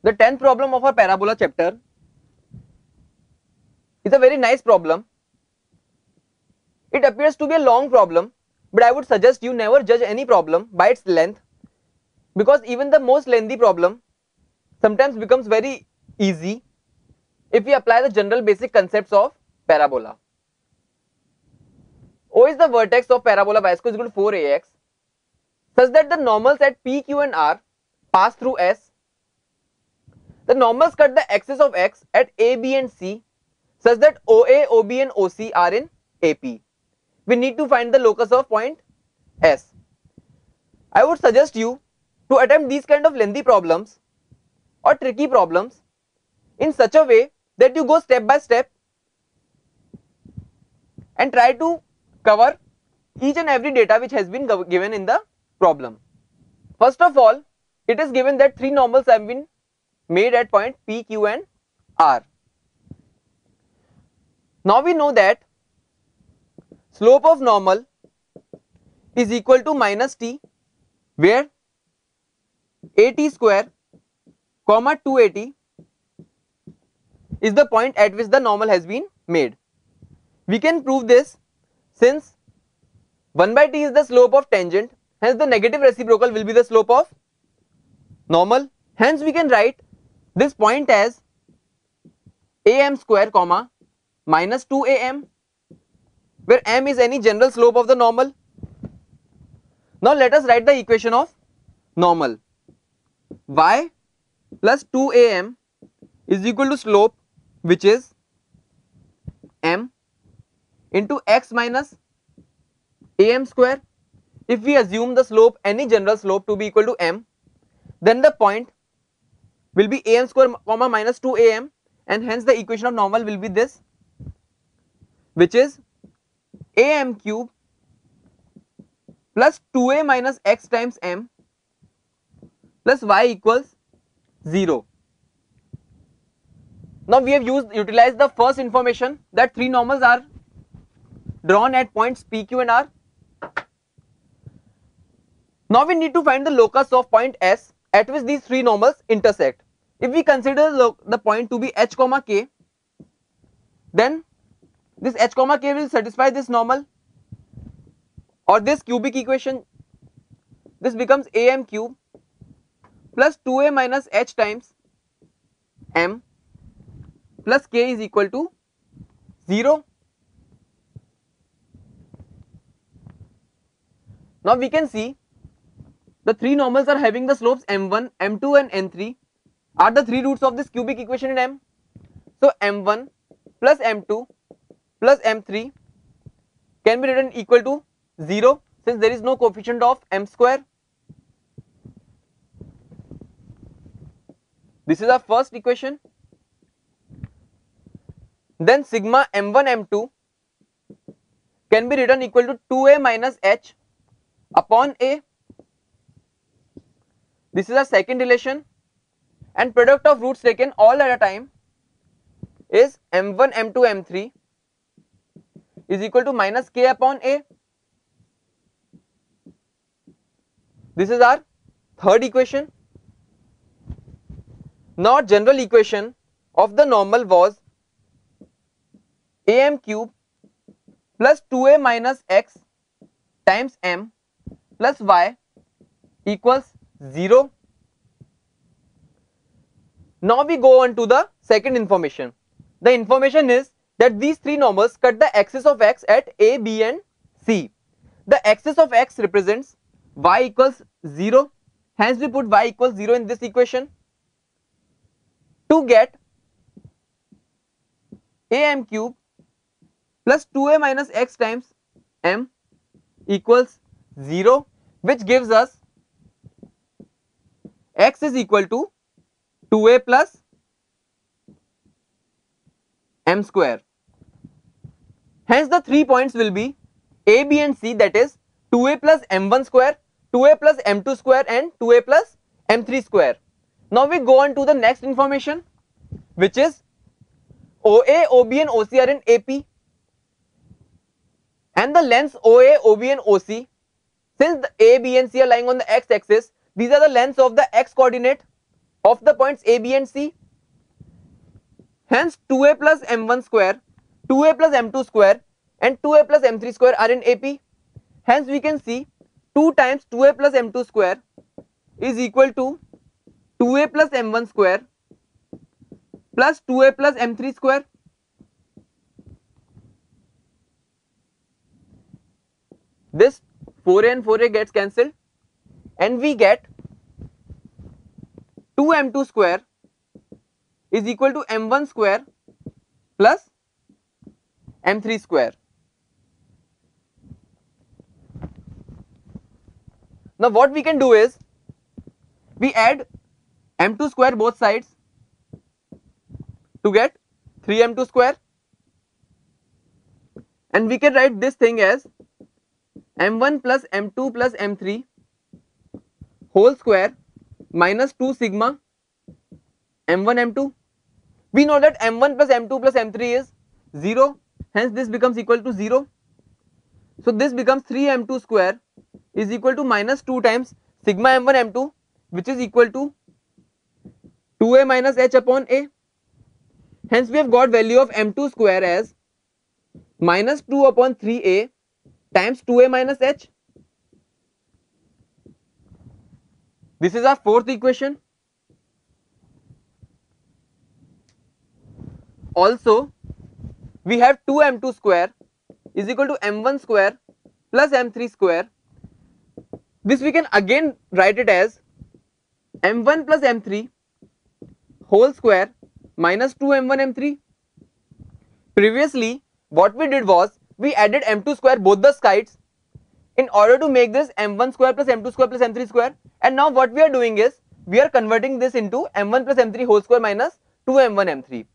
The 10th problem of our parabola chapter is a very nice problem. It appears to be a long problem, but I would suggest you never judge any problem by its length, because even the most lengthy problem sometimes becomes very easy if we apply the general basic concepts of parabola. O is the vertex of parabola y square is equal to 4ax, such that the normals at P, Q and R pass through S. The normals cut the axis of x at A, B and C such that OA, OB and OC are in AP. We need to find the locus of point S. I would suggest you to attempt these kind of lengthy problems or tricky problems in such a way that you go step by step and try to cover each and every data which has been given in the problem. First of all, it is given that three normals have been made at point P, Q and R. Now we know that slope of normal is equal to minus t, where at square comma 2at is the point at which the normal has been made. We can prove this since 1 by t is the slope of tangent, hence the negative reciprocal will be the slope of normal. Hence we can write this point as am square comma minus 2am, where m is any general slope of the normal. Now let us write the equation of normal. Y plus 2am is equal to slope, which is m, into x minus am square. If we assume the slope, any general slope, to be equal to m, then the point will be am square comma minus 2am, and hence the equation of normal will be this, which is am cube plus 2a minus x times m plus y equals 0. Now we have utilized the first information that three normals are drawn at points P, Q and R. Now we need to find the locus of point S at which these three normals intersect. If we consider the point to be h comma k, then this h comma k will satisfy this normal or this cubic equation. This becomes am cube plus 2a minus h times m plus k is equal to 0. Now we can see the three normals are having the slopes m1, m2 and n3 are the three roots of this cubic equation in M. So m1 plus m2 plus m3 can be written equal to 0 since there is no coefficient of m square. This is our first equation. Then sigma m1 m2 can be written equal to 2a minus h upon a. This is our second relation, and product of roots taken all at a time is m1 m2 m3 is equal to minus k upon a. This is our third equation. Now general equation of the normal was am cube plus 2a minus x times m plus y equals 0. Now we go on to the second information. The information is that these three normals cut the axis of x at A, B and C. The axis of x represents y equals 0, hence we put y equals 0 in this equation. To get am cube plus 2a minus x times m equals 0, which gives us x is equal to 2a plus m square. Hence the 3 points will be A, B and C, that is 2a plus m1 square, 2a plus m2 square and 2a plus m3 square. Now we go on to the next information, which is OA, OB and OC are in AP, and the lengths OA, OB and OC, since the A, B and C are lying on the x axis, these are the lengths of the x coordinate. of the points A, B and C. Hence 2a plus m1 square, 2a plus m2 square and 2a plus m3 square are in AP. Hence we can see 2 times 2a plus m2 square is equal to 2a plus m1 square plus 2a plus m3 square. This 4a and 4a gets cancelled and we get 2m2 square is equal to m1 square plus m3 square. Now what we can do is we add m2 square both sides to get 3m2 square, and we can write this thing as m1 plus m2 plus m3 whole square minus 2 sigma m1 m2. We know that m1 plus m2 plus m3 is 0, hence this becomes equal to 0. So this becomes 3m2 square is equal to minus 2 times sigma m1 m2, which is equal to 2a minus h upon a. Hence we have got value of m2 square as minus 2 upon 3a times 2a minus h. This is our fourth equation. Also we have 2m2 square is equal to m1 square plus m3 square. This we can again write it as m1 plus m3 whole square minus 2m1 m3. Previously what we did was we added m2 square both the sides in order to make this m1 square plus m2 square plus m3 square, and now what we are doing is we are converting this into m1 plus m3 whole square minus 2m1 m3,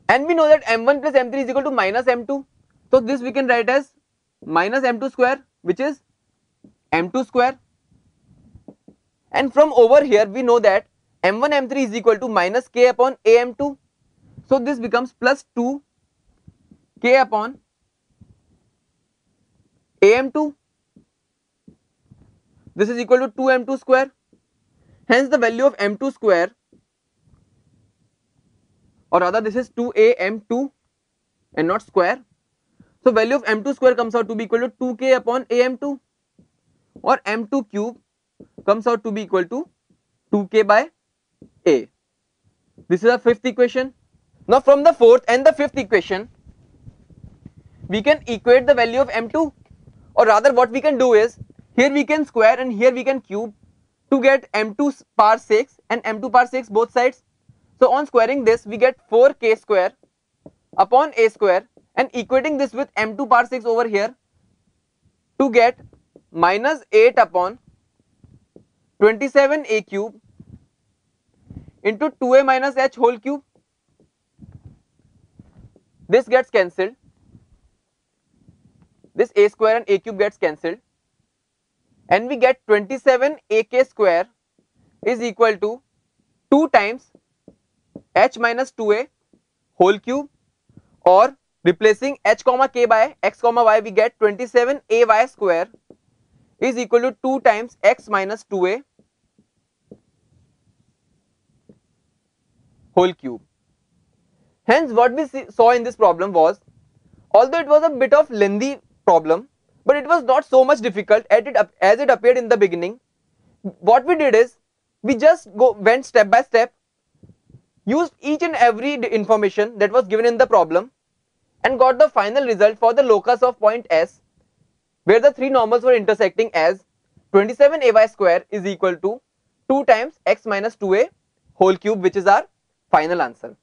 and we know that m1 plus m3 is equal to minus m2, so this we can write as minus m2 square, which is m2 square, and from over here we know that m1 m3 is equal to minus k upon am2, so this becomes plus 2 k upon am2. This is equal to 2m2 square. Hence the value of m2 square, or rather this is 2am2 and not square, so value of m2 square comes out to be equal to 2k upon am2, or m2 cube comes out to be equal to 2k by a. This is our fifth equation. Now from the fourth and the fifth equation we can equate the value of m2, or rather what we can do is here we can square and here we can cube to get m2 power 6 and m2 power 6 both sides. So on squaring this we get 4k square upon a square, and equating this with m2 power 6 over here to get minus 8 upon 27a cube into 2a minus h whole cube. This gets cancelled, this a square and a cube gets cancelled, and we get 27ak square is equal to 2 times h minus 2a whole cube, or replacing h comma k by x comma y we get 27ay square is equal to 2 times x minus 2a whole cube. Hence what we saw in this problem was, although it was a bit of lengthy problem, but it was not so much difficult as it appeared in the beginning. What we did is we just went step by step, used each and every information that was given in the problem, and got the final result for the locus of point S, where the three normals were intersecting, as 27ay square is equal to 2 times x minus 2a whole cube, which is our final answer.